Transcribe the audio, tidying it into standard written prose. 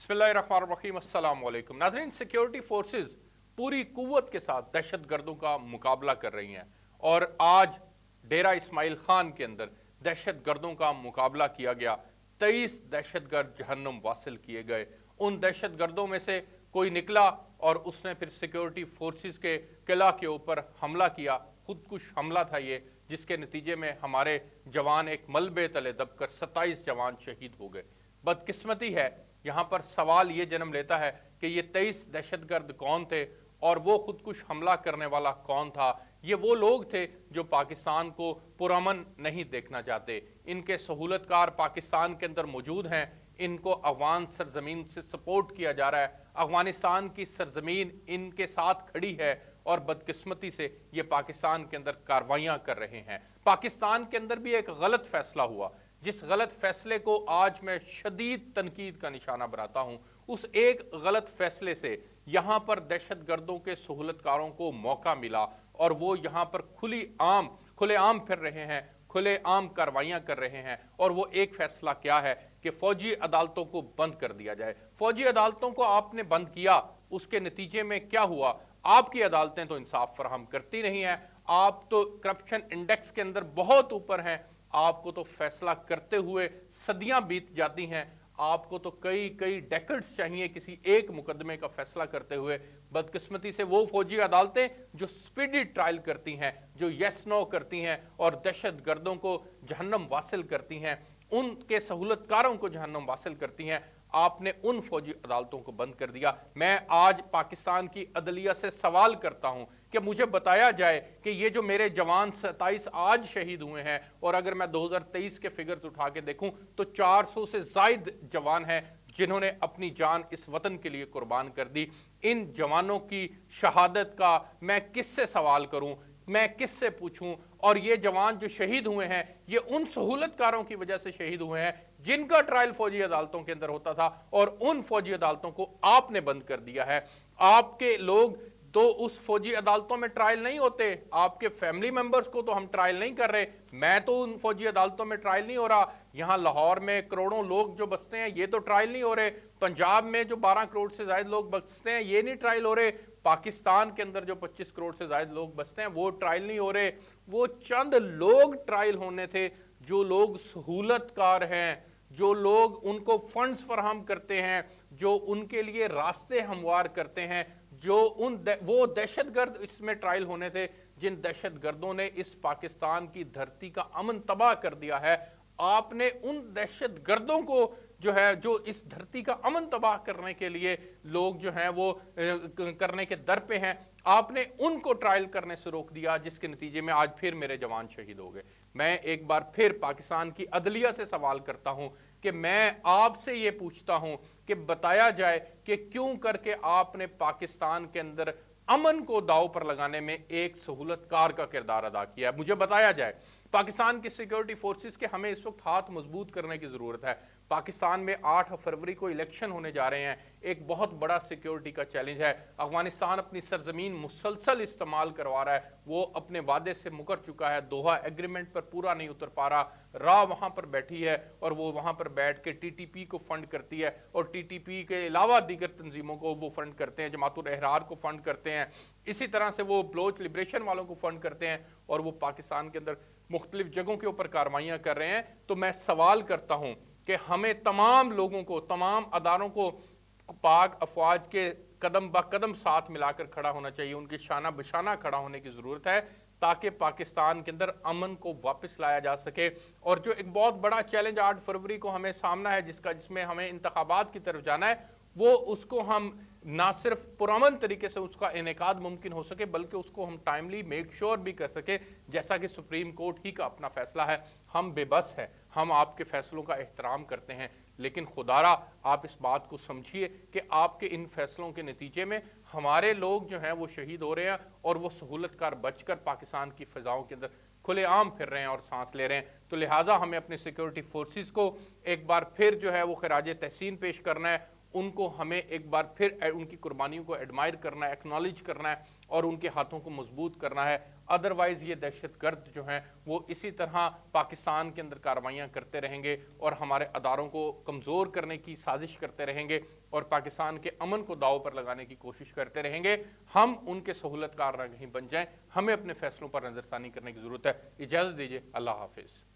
बिस्मिल्लाहिर्रहमानिर्रहीम। अस्सलाम वालेकुम नाज़रीन। सिक्योरिटी फोर्सेस पूरी कुव्वत के साथ दहशत गर्दों का मुकाबला कर रही हैं और आज डेरा इस्माइल खान के अंदर दहशत गर्दों का मुकाबला किया गया। 23 दहशत गर्द जहन्नुम वासिल किए गए। उन दहशत गर्दों में से कोई निकला और उसने फिर सिक्योरिटी फोर्सेस के किला के ऊपर हमला किया। खुदकुश हमला था ये, जिसके नतीजे में हमारे जवान एक मलबे तले दबकर 27 जवान शहीद हो गए। बदकिस्मती है, यहाँ पर सवाल ये जन्म लेता है कि ये 23 दहशतगर्द कौन थे और वो खुदकुश हमला करने वाला कौन था। ये वो लोग थे जो पाकिस्तान को पुरअमन नहीं देखना चाहते। इनके सहूलतकार पाकिस्तान के अंदर मौजूद हैं, इनको अफगान सरजमीन से सपोर्ट किया जा रहा है। अफगानिस्तान की सरजमीन इनके साथ खड़ी है और बदकिस्मती से ये पाकिस्तान के अंदर कार्रवाइयां कर रहे हैं। पाकिस्तान के अंदर भी एक गलत फैसला हुआ, जिस गलत फैसले को आज मैं शदीद तनकीद का निशाना बनाता हूं। उस एक गलत फैसले से यहां पर दहशत गर्दों के सहूलतकारों को मौका मिला और वो यहां पर खुलेआम फिर रहे हैं, खुलेआम कार्रवाइयां कर रहे हैं। और वो एक फैसला क्या है कि फौजी अदालतों को बंद कर दिया जाए। फौजी अदालतों को आपने बंद किया, उसके नतीजे में क्या हुआ? आपकी अदालतें तो इंसाफ फराहम करती नहीं है। आप तो करप्शन इंडेक्स के अंदर बहुत ऊपर हैं। आपको तो फैसला करते हुए सदियां बीत जाती हैं। आपको तो कई कई डेकेड्स चाहिए किसी एक मुकदमे का फैसला करते हुए। बदकिस्मती से वो फौजी अदालतें जो स्पीडी ट्रायल करती हैं, जो यस नो करती हैं और दहशत गर्दों को जहन्नम वासिल करती हैं, उनके सहूलतकारों को जहन्नम वासिल करती हैं, आपने उन फौजी अदालतों को बंद कर दिया। मैं आज पाकिस्तान की अदलिया से सवाल करता हूं कि मुझे बताया जाए कि ये जो मेरे जवान 27 आज शहीद हुए हैं, और अगर मैं 2023 के फिगर्स उठा के देखूं तो 400 से ज्यादा जवान हैं जिन्होंने अपनी जान इस वतन के लिए कुर्बान कर दी। इन जवानों की शहादत का मैं किससे सवाल करूं, मैं किससे पूछूं? और ये जवान जो शहीद हुए हैं, ये उन सहूलतकारों की वजह से शहीद हुए हैं जिनका ट्रायल फौजी अदालतों के अंदर होता था, और उन फौजी अदालतों को आपने बंद कर दिया है। आपके लोग तो उस फौजी अदालतों में ट्रायल नहीं होते, आपके फैमिली मेंबर्स को तो हम ट्रायल नहीं कर रहे। मैं तो उन फौजी अदालतों में ट्रायल नहीं हो रहा। यहां लाहौर में करोड़ों लोग जो बसते हैं, ये तो ट्रायल नहीं हो रहे। पंजाब में जो 12 करोड़ से ज्यादा लोग बसते हैं, ये नहीं ट्रायल हो रहे। पाकिस्तान के अंदर जो 25 करोड़ से ज्यादा लोग बसते हैं, वो ट्रायल नहीं हो रहे। वो चंद लोग ट्रायल होने थे जो लोग सहूलतकार हैं, जो लोग उनको फंड्स फराहम करते हैं, जो उनके लिए रास्ते हमवार करते हैं, जो वो दहशतगर्द इसमें ट्रायल होने थे जिन दहशतगर्दों ने इस पाकिस्तान की धरती का अमन तबाह कर दिया है। आपने उन दहशतगर्दों को जो है, जो इस धरती का अमन तबाह करने के लिए लोग जो हैं वो करने के दर पे हैं, आपने उनको ट्रायल करने से रोक दिया, जिसके नतीजे में आज फिर मेरे जवान शहीद हो गए। मैं एक बार फिर पाकिस्तान की अदलिया से सवाल करता हूं कि मैं आपसे ये पूछता हूं कि बताया जाए कि क्यों करके आपने पाकिस्तान के अंदर अमन को दांव पर लगाने में एक सहूलतकार का किरदार अदा किया है। मुझे बताया जाए। पाकिस्तान की सिक्योरिटी फोर्सेस के हमें इस वक्त हाथ मजबूत करने की जरूरत है। पाकिस्तान में 8 फरवरी को इलेक्शन होने जा रहे हैं। एक बहुत बड़ा सिक्योरिटी का चैलेंज है। अफगानिस्तान अपनी सरजमीन मुसलसल इस्तेमाल करवा रहा है। वो अपने वादे से मुकर चुका है, दोहा एग्रीमेंट पर पूरा नहीं उतर पा रहा। राह वहां पर बैठी है और वो वहां पर बैठ के टीटीपी को फंड करती है, और टीटीपी के अलावा दीगर तंजीमों को वो फंड करते हैं, जमातुल अहरार को फंड करते हैं, इसी तरह से वो बलोच लिबरेशन वालों को फंड करते हैं, और वो पाकिस्तान के अंदर मुख्तलिफ जगहों के ऊपर कार्रवाइयां कर रहे हैं। तो मैं सवाल करता हूं कि हमें तमाम लोगों को, तमाम अदारों को पाक अफवाज के कदम ब कदम साथ मिलाकर खड़ा होना चाहिए, उनके शाना बशाना खड़ा होने की जरूरत है, ताकि पाकिस्तान के अंदर अमन को वापस लाया जा सके। और जो एक बहुत बड़ा चैलेंज 8 फरवरी को हमें सामना है, जिसमें हमें इंतखाबात की तरफ जाना है, वो उसको हम ना सिर्फ पुरअमन तरीके से उसका इनेकाद मुमकिन हो सके, बल्कि उसको हम टाइमली मेक श्योर भी कर सके, जैसा कि सुप्रीम कोर्ट ही का अपना फैसला है। हम बेबस हैं, हम आपके फैसलों का एहतराम करते हैं, लेकिन खुदारा आप इस बात को समझिए कि आपके इन फैसलों के नतीजे में हमारे लोग जो हैं वो शहीद हो रहे हैं, और वो सहूलतकार बचकर पाकिस्तान की फिजाओं के अंदर खुलेआम फिर रहे हैं और सांस ले रहे हैं। तो लिहाजा हमें अपने सिक्योरिटी फोर्सेस को एक बार फिर जो है वो खराज तहसीन पेश करना है, ان کو ہمیں ایک بار پھر ان کی قربانیوں کو ایڈمائر کرنا ہے، ایکنالج کرنا ہے اور ان کے ہاتھوں کو مضبوط کرنا ہے۔ ادروائز یہ دہشت گرد جو ہیں وہ اسی طرح پاکستان کے اندر کارروائیاں کرتے رہیں گے اور ہمارے اداروں کو کمزور کرنے کی سازش کرتے رہیں گے اور پاکستان کے امن کو داؤ پر لگانے کی کوشش کرتے رہیں گے۔ ہم ان کے سہولت کار نہ کہیں بن جائیں، ہمیں اپنے فیصلوں پر نظر ثانی کرنے کی ضرورت ہے۔ اجازت دیجیے، اللہ حافظ۔